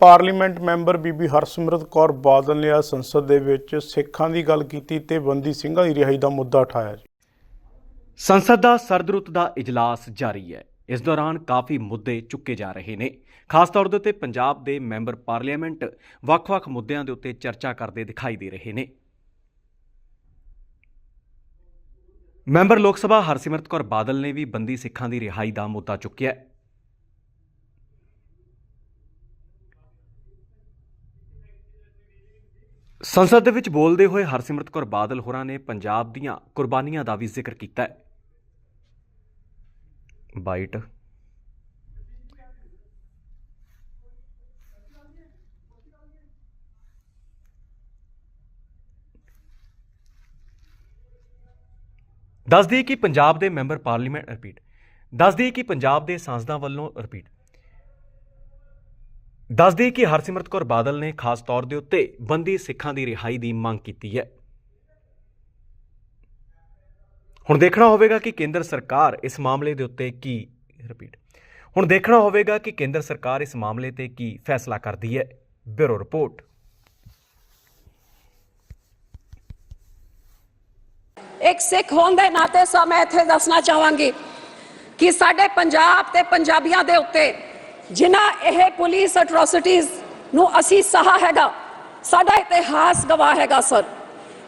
Parliament member बीबी हरसिमरत कौर बादल ने आज संसद दे विच सिखां दी गल कीती ते बंदी ਸਿੰਘਾਂ ਦੀ रिहाई का मुद्दा उठाया। संसद का सरद रुत का इजलास जारी है। इस दौरान काफ़ी मुद्दे चुके जा रहे हैं। खास तौर के उत्ते पंजाब के मैंबर पार्लीमेंट ਵੱਖ-ਵੱਖ मुद्दों के उत्ते चर्चा करते दिखाई दे रहे हैं। मैंबर लोक सभा हरसिमरत कौर बादल ने भी बंदी सिखां की रिहाई का मुद्दा चुक्या है। संसद विच बोलते हुए हरसिमरत कौर बादल होरां ने पंजाब दीआं कुर्बानियां का भी जिक्र किया है। बाइट दस दी कि पंजाब के मैंबर पार्लीमेंट दस दी कि पंजाब के सांसदां वल्लों दस दी कि हरसिमरत कौर बादल ने खास तौर के उत्ते बंदी सिखां की रिहाई की मांग की है। हुण देखना होवेगा कि केंद्र सरकार इस मामले के उत्ते की हुण देखना होवेगा कि केंद्र सरकार इस मामले ते की फैसला करती है। Bureau report. एक सिख होने के नाते सा मैं इत्थे दसना चाहांगी कि साडे पंजाब ते पंजाबियां दे उत्ते जिन्हां यह पुलिस एट्रोसिटीज़ नूं असीं सहा हैगा, साडा इतिहास गवाह हैगा सर।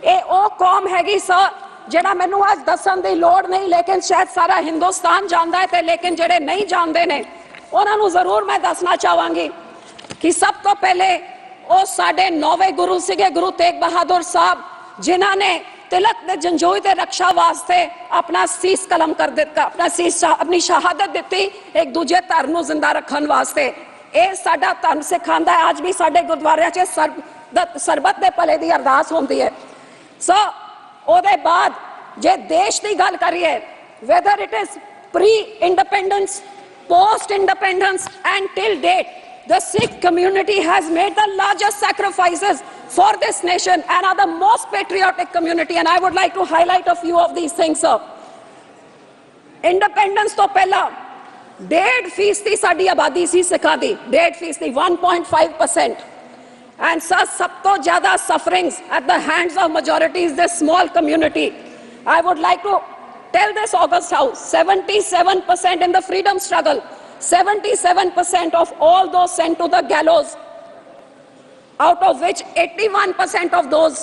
ये ओ कौम हैगी सर जिहड़ा मैनूं अज दसन की लोड़ नहीं, लेकिन शायद सारा हिंदुस्तान जानता है, लेकिन जिहड़े नहीं जानते ने उन्हां नूं जरूर मैं दसना चाहांगी कि सब तो पहले वो साडे 9वें गुरु सीगे गुरु तेग बहादुर साहब, जिन्हां ने तिलक दे जंजोई ते रक्षा वास्ते अपना सीस कलम कर दिता, अपनी शहादत दी एक दूजे धर्म नूं जिंदा रखण वास्ते। ये साडा धर्म सिखांदा है। अज भी साडे गुरुद्वारियां च सरबत दे भले दी अरदास होंदी है। सो ओदे बाद जे देश की गल करिए, whether it is pre independence, post independence and till date, the Sikh community has made the largest sacrifices for this nation and are the most patriotic community, and I would like to highlight a few of these things, sir. Independence to pehla 1.5% साडी आबादी सी सिखां दी, 1.5%, 1.5%, and sir sab to zyada sufferings at the hands of majority is this small community. I would like to tell this August House, 77% in the freedom struggle, 77% of all those sent to the gallows, out of which 81% of those,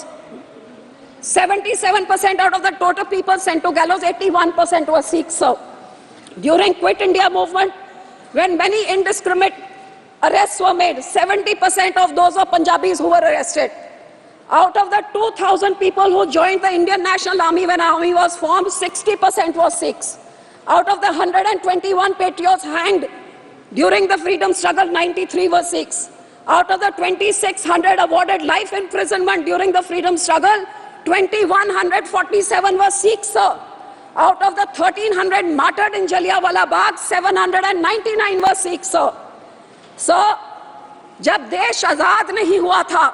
77% out of the total people sent to gallows, 81% were Sikhs. So, during Quit India movement, when many indiscriminate arrests were made, 70% of those were Punjabis who were arrested. Out of the 2,000 people who joined the Indian National Army when our army was formed, 60% were Sikhs. Out of the 121 patriots hanged during the freedom struggle, 93 were Sikhs. Out of the 2,600 awarded life imprisonment during the freedom struggle, 2,147 were Sikhs, sir. Out of the 1,300 martyred in Jallianwala Bagh, 799 were Sikhs, sir. So, जब देश आज़ाद नहीं हुआ था,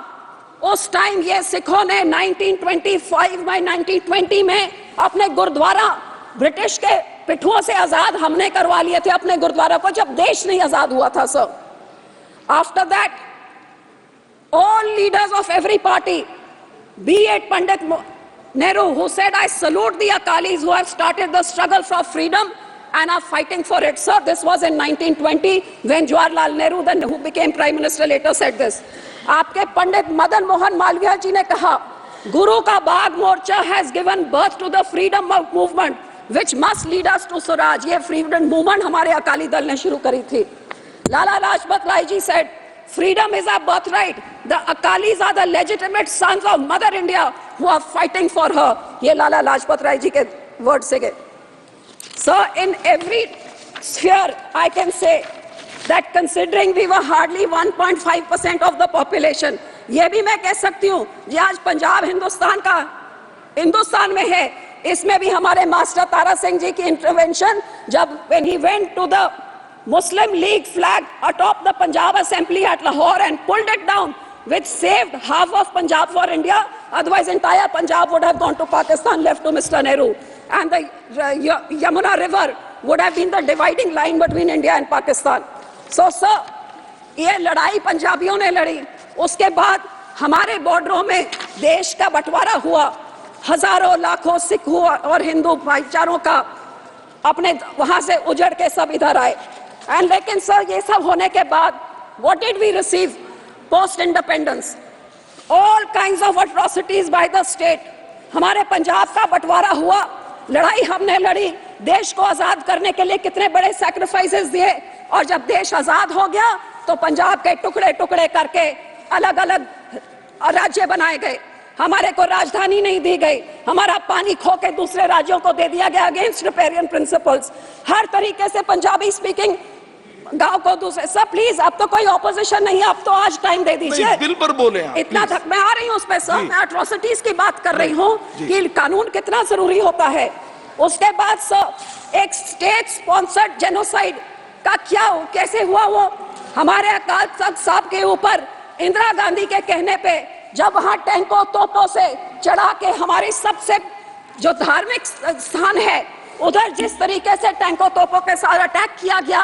उस time ये सिखों ने 1925 में 1920 में अपने गुरुद्वारा ब्रिटिश के पिठुओं से आजाद हमने करवा लिए थे, अपने गुरुद्वारा को, जब देश नहीं आजाद हुआ था sir. After that all leaders of every party, B it Pandit Nehru, who said, I salute the Akalis who have started the struggle for freedom and are fighting for it. Sir, this was in 1920 when Jawaharlal Nehru, then who became Prime Minister, later said this. आपके पंडित मदन मोहन मालवीय जी ने कहा, गुरु का बाग मोर्चा has given birth to the freedom movement which must lead us to Swaraj. ये freedom movement हमारे अकाली दल ने शुरू करी थी. Lala Lajpat Rai ji said, freedom is our birthright. The Akalis are the legitimate sons of Mother India who are fighting for her. ये लाला लाजपत राय जी के word से गए. So in every sphere, I can say that considering we were hardly 1.5% of the population, ये भी मैं कह सकती हूँ, ये आज पंजाब हिंदुस्तान में है, इसमें भी हमारे मास्टर तारा सिंह जी की इंटरवेंशन, जब when he went to the Muslim League flag atop the Punjab Assembly at Lahore and pulled it down, which saved half of Punjab for India. Otherwise, entire Punjab would have gone to Pakistan, left to Mr. Nehru. And the Yamuna River would have been the dividing line between India and Pakistan. So, sir, ये लड़ाई पंजाबियों ने लड़ी। उसके बाद हमारे बॉर्डरों में देश का बंटवारा हुआ, हजारों लाखों सिख हुआ और हिंदू भाईचारों का अपने वहां से उजड़ के सब इधर आए। एंड लेकिन सर ये सब होने के बाद what did we receive post independence? All kinds of atrocities by the state. हमारे पंजाब का बंटवारा हुआ, लड़ाई हमने लड़ी, देश को आजाद करने के लिए कितने बड़े सैक्रिफाइसेस दिए, और जब देश आजाद हो गया तो पंजाब के टुकड़े टुकड़े करके अलग अलग राज्य बनाए गए। हमारे को राजधानी नहीं दी गई, हमारा पानी खो के दूसरे राज्यों को दे दिया गया अगेंस्ट रिपेरियन प्रिंसिपल्स। हर तरीके से पंजाबी स्पीकिंग गांव को दूसरे। सब प्लीज, अब तो कोई ऑपोजिशन नहीं है, अब तो आज टाइम दे दीजिए। दिल पर बोले आप, इतना तक मैं आ रही हूँ उस पर सर, मैं एट्रोसिटीज की बात कर रही हूँ कि कानून कितना जरूरी होता है। उसके बाद सर एक स्टेट स्पॉन्सर्ड जेनोसाइड का क्या कैसे हुआ? वो हमारे अकाल तख्त साहब के ऊपर इंदिरा गांधी के कहने पे जब वहां टैंकों तोपों से चढ़ा के हमारी सबसे जो धार्मिक स्थान है उधर जिस तरीके से टैंकों तोपों के साथ अटैक किया गया,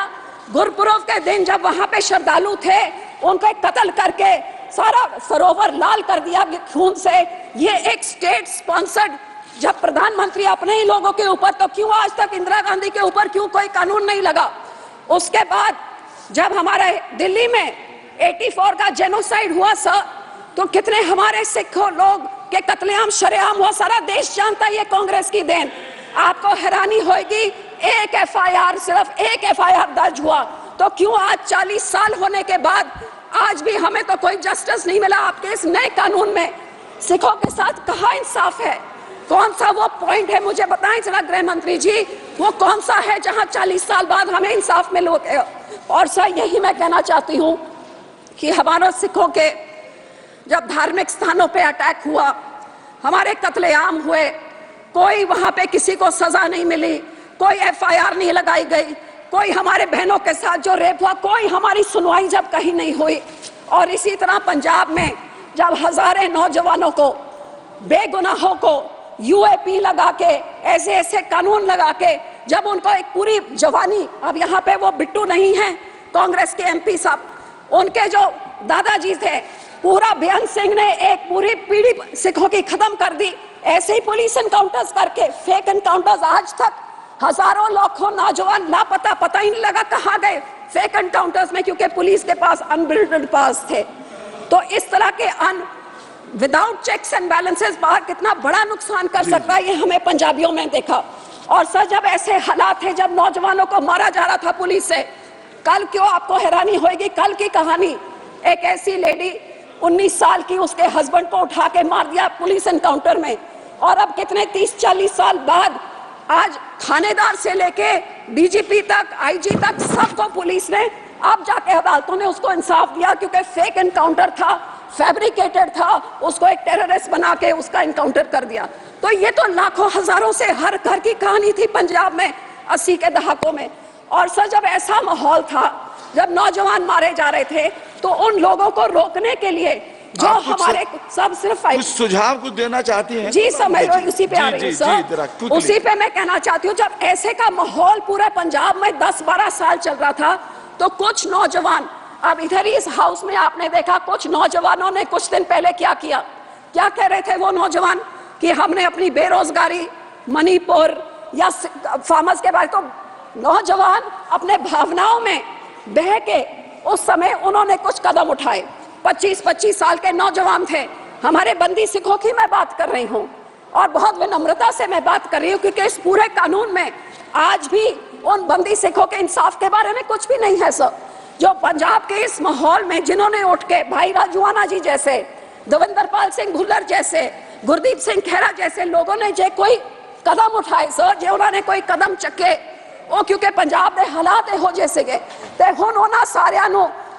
गुरपुरब के दिन जब वहां पे श्रद्धालु थे उनके कत्ल करके सारा सरोवर लाल कर दिया खून से। ये एक स्टेट स्पॉन्सर्ड, जब प्रधानमंत्री अपने ही लोगों के ऊपर, तो क्यों आज तक इंदिरा गांधी के ऊपर क्यों कोई कानून नहीं लगा? उसके बाद जब हमारे दिल्ली में 84 का जेनोसाइड हुआ सर, तो कितने हमारे सिख लोग के कत्लेआम शरेआम हुआ, सारा देश जानता है ये कांग्रेस की देन। आपको हैरानी होगी, एक एफआईआर, सिर्फ एक एफआईआर दर्ज हुआ, तो क्यों आज 40 साल होने के बाद आज भी हमें तो कोई जस्टिस नहीं मिला? आपके इस नए कानून में सिखों के साथ कहाँ इंसाफ है? कौन सा वो पॉइंट है, मुझे बताएं जरा गृह मंत्री जी, वो कौन सा है जहां 40 साल बाद हमें इंसाफ मिले? और सर यही मैं कहना चाहती हूँ कि हमारे सिखों के जब धार्मिक स्थानों पे अटैक हुआ, हमारे कत्लेआम हुए, कोई वहां पे किसी को सजा नहीं मिली, कोई एफआईआर नहीं लगाई गई, कोई हमारे बहनों के साथ जो रेप हुआ कोई हमारी सुनवाई जब कहीं नहीं हुई। और इसी तरह पंजाब में जब हजारों नौजवानों को, बेगुनाहों को यूएपी लगा के, ऐसे ऐसे कानून लगा के, जब उनको एक पूरी जवानी, अब यहाँ पे वो बिट्टू नहीं है कांग्रेस के एमपी साहब, उनके जो दादाजी थे, पूरा बेअंत सिंह ने एक पूरी पीढ़ी सिखों की खत्म कर दी। ऐसे ही पुलिस एनकाउंटर्स करके, फेक एनकाउंटर्स, आज तक हजारों लाखों नौजवान लापता, पता ही नहीं लगा कहाँ गए फेक एनकाउंटर्स में, क्योंकि पुलिस के पास अनबिल्डेड पास थे। तो इस तरह के विदाउट चेक्स एंड बैलेंसेस बाहर कितना बड़ा नुकसान कर सकता है, ये हमें पंजाबियों में देखा। और सर जब ऐसे हालात थे, जब नौजवानों को मारा जा रहा था पुलिस से, कल क्यों आपको हैरानी होगी, कल की कहानी, एक ऐसी लेडी 19 साल की, उसके हस्बैंड को उठा के मार दिया पुलिस एनकाउंटर में। और अब कितने 30-40 साल बाद आज थानेदार से लेके डीजीपी तक, आईजी तक, सबको पुलिस ने अब जाके अदालतों ने उसको इंसाफ दिया, क्योंकि फेक एनकाउंटर था, फैब्रिकेटेड था, उसको एक टेररिस्ट बना के उसका एनकाउंटर कर दिया। तो ये तो लाखों हजारों से हर घर की कहानी थी पंजाब में 80 के दहाकों में। और सर जब ऐसा माहौल था, जब नौजवान मारे जा रहे थे, तो उन लोगों को रोकने के लिए जो हमारे सब सिर्फ कुछ सुझाव कुछ देना चाहती हैं? जी सर, मैं उसी पे आ रही हूँ सर, उसी पे मैं कहना चाहती हूँ। जब ऐसे का माहौल पूरे पंजाब में 10-12 साल चल रहा था, तो कुछ नौजवान, अब इधर ही इस हाउस में आपने देखा, कुछ नौजवानों ने कुछ दिन पहले क्या किया, क्या कह रहे थे वो नौजवान कि हमने अपनी बेरोजगारी, मणिपुर या फार्मर्स के बारे, तो नौजवान अपने भावनाओं में बह के उस समय उन्होंने कुछ कदम उठाए। 25-25 साल के नौजवान थे, हमारे बंदी सिखों की मैं बात कर रही हूँ, और बहुत विनम्रता से मैं बात कर रही हूँ, क्योंकि इस पूरे कानून में आज भी उन बंदी सिखों के इंसाफ के बारे में कुछ भी नहीं है सर। जो पंजाब के इस माहौल में जिन्होंने उठ के, भाई राजूआना जी जैसे, देवेंद्र पाल सिंह भुल्लर जैसे, गुरदीप सिंह खेरा जैसे लोगों ने जो कोई कदम उठाए सर, जो उन्होंने कोई कदम चके, वो क्योंकि पंजाब के हालात हो जैसे गए, तो हुण सारिया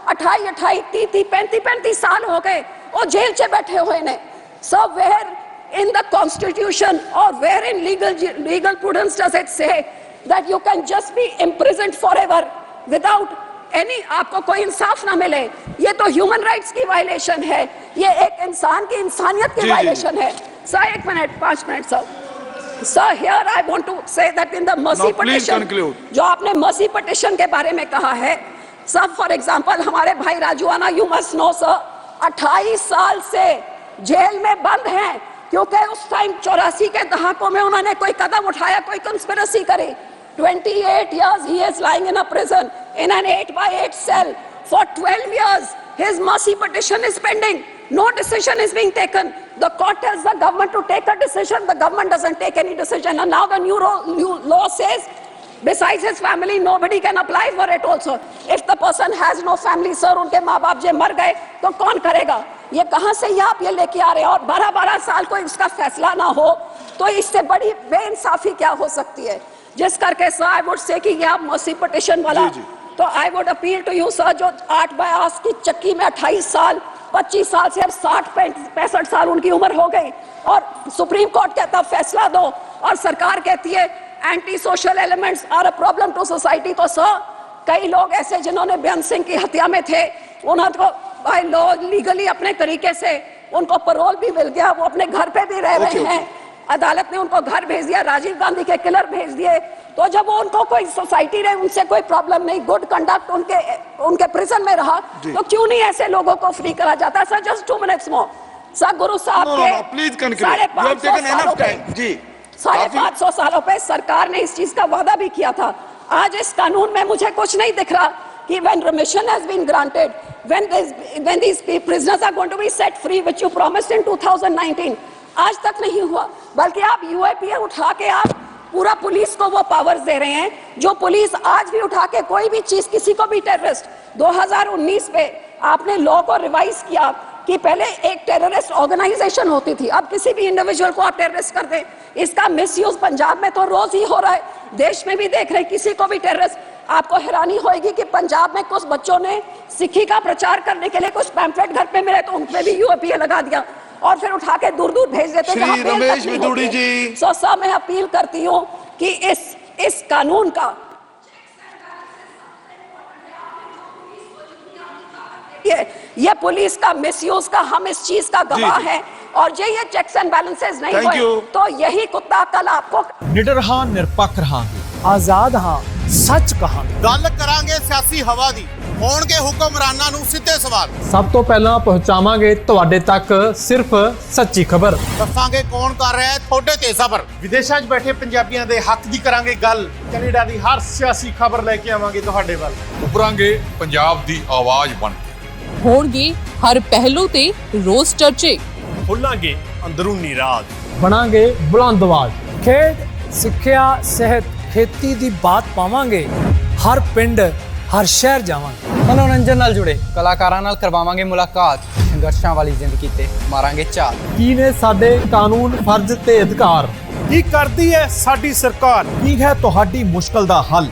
28-28, 30, 35 साल हो गए वो जेल च बैठे हुए ने। So where in the constitution और where in legal prudence does it say that you can just be imprisoned forever without any, आपको कोई इंसाफ ना मिले? ये तो ह्यूमन राइट्स की वायलेशन है, ये एक इंसान की इंसानियत की वायलेशन है। Sir 1 minute, 5 minute sir. Sir, here I want to say that in the mercy petition, जो आपने mercy petition के बारे में कहा है, सब फॉर एग्जाम्पल हमारे भाई राजूआना, यू मस्ट नो सर, 28 साल से जेल में बंद हैं क्योंकि उस टाइम 84 के दहाकों में उन्होंने कोई कदम उठाया, कोई कंस्पिरेसी करी। 28 years he is lying in a prison in an 8x8 cell. For 12 years his mercy petition is pending. No decision is being taken. The court tells the government to take a decision. The government doesn't take any decision. And now the new law says, besides his family, nobody can apply for it also. If the person has no family, sir, उनके माँ बाप जे मर गए तो कौन करेगा? ये कहाँ से ये आप ये लेके आ रहे हैं? और 12-12 साल कोई उसका फैसला ना हो तो इससे बड़ी बेइंसाफी क्या हो सकती है? जिस करके सर आई वुड से कि ये आप मर्सी पिटिशन वाला, तो I would appeal to you sir, जो 8/8 की चक्की में 28 साल 25 साल से अब 60-65 साल उनकी उम्र हो गई और सुप्रीम कोर्ट कहता फैसला दो और सरकार कहती है anti social elements are a problem to society. तो सर कई लोग ऐसे जिन्होंने बेअंत सिंह की हत्या में थे, उनको बाय लॉ लीगली अपने तरीके से उनको पैरोल भी मिल गया, वो अपने घर पे भी रह रहे हैं, अदालत ने उनको घर भेज दिया, राजीव गांधी के किलर भेज दिए। तो जब उनको कोई सोसाइटी ने उनसे कोई प्रॉब्लम नहीं, गुड कंडक्ट उनके प्रिजन में रहा, तो क्यों नहीं ऐसे लोगों को फ्री करा जाता? Sir just 2 minutes more sir, गुरु साहब के 550 सालों पे सरकार ने इस चीज का वादा भी किया था। आज इस कानून में मुझे कुछ नहीं दिख रहा कि when remission has been granted, when these prisoners are going to be set free, which you promised in 2019, आज तक नहीं हुआ। बल्कि आप यूएपीए उठा के आप पूरा पुलिस को वो पावर्स दे रहे हैं जो पुलिस आज भी उठा के कोई भी चीज किसी को भी टेररिस्ट, 2019 पे आपने लॉ को रिवाइज किया कि पहले एक टेररिस्ट ऑर्गेनाइजेशन होती थी, अब किसी भी इंडिविजुअल को आप टेररिस्ट कर दें। इसका मिसयूज पंजाब में तो रोज ही हो रहा है, देश में भी देख रहे हैं, किसी को भी टेररिस्ट। आपको हैरानी होगी कि पंजाब में कुछ बच्चों ने सिक्खी का प्रचार करने के लिए कुछ पैम्फलेट घर पे मिले तो उन पे भी यूएपीए लगा दिया और फिर उठा के दूर दूर भेज देते। श्री रमेश विदुड़ी जी, सर मैं अपील करती हूँ कि इस कानून का ये पुलिस का मिसयूज का हम इस चीज का गवाह है और ये चेक्स एंड बैलेंसेस नहीं हुए तो यही कुत्ता कल आपको निडर हां निरपक्ष रहांगे, आजाद हां सच कहांगे, गल करांगे सियासी हवा दी, होणगे हुक्मरानां नूं सिੱਧੇ सवाल, सब तो पहला पहुंचावांगे तुहाडे तक सिर्फ सच्ची खबर, दसांगे कौन कर रहा है थोड़े ते सबर, विदेशां 'ਚ ਬੈਠੇ ਪੰਜਾਬੀਆਂ ਦੇ ਹੱਕ ਦੀ ਕਰਾਂਗੇ ਗੱਲ, ਕੈਨੇਡਾ ਦੀ ਹਰ ਸਿਆਸੀ ਖਬਰ ਲੈ ਕੇ ਆਵਾਂਗੇ ਤੁਹਾਡੇ ਵੱਲ, ਉਭਰਾਂਗੇ ਪੰਜਾਬ ਦੀ ਆਵਾਜ਼ ਬਣ ਕੇ, ਹੋਣਗੇ ਹਰ ਪਹਿਲੂ ਤੇ ਰੋਜ਼ ਚਰਚੇ, ਖੋਲਾਂਗੇ ਅੰਦਰੂਨੀ ਰਾਜ, बनांगे बुलंद आवाज, खेड सिक्ख्या सेहत खेती दी बात पावांगे, हर पिंड हर शहर जावांगे, मनोरंजन नाल जुड़े कलाकारां नाल करवावांगे मुलाकात, संघर्षां वाली जिंदगी ते मारांगे चाल, की ने साडे कानून फर्ज ते अधिकार, ਕੀ ਕਰਦੀ ਹੈ ਸਾਡੀ ਸਰਕਾਰ, ਕੀ ਹੈ ਤੁਹਾਡੀ ਮੁਸ਼ਕਲ ਦਾ ਹੱਲ।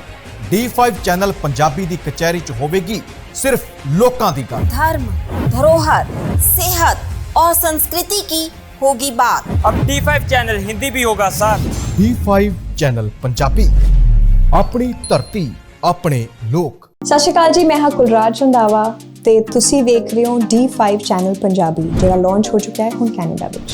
D5 ਚੈਨਲ ਪੰਜਾਬੀ ਦੀ ਕਚਹਿਰੀ 'ਚ ਹੋਵੇਗੀ सिर्फ लोकां दी गल, धर्म धरोहर सेहत और संस्कृति की होगी बात। अब D5 चैनल हिंदी भी होगा सर। D5 चैनल पंजाबी, अपनी धरती अपने लोक। सत श्री अकाल जी, मैं हाँ कुलराज रंधावा ते तुसी देख रहे हो D5 चैनल पंजाबी, जिहड़ा लॉन्च हो चुका है हुण कैनेडा विच।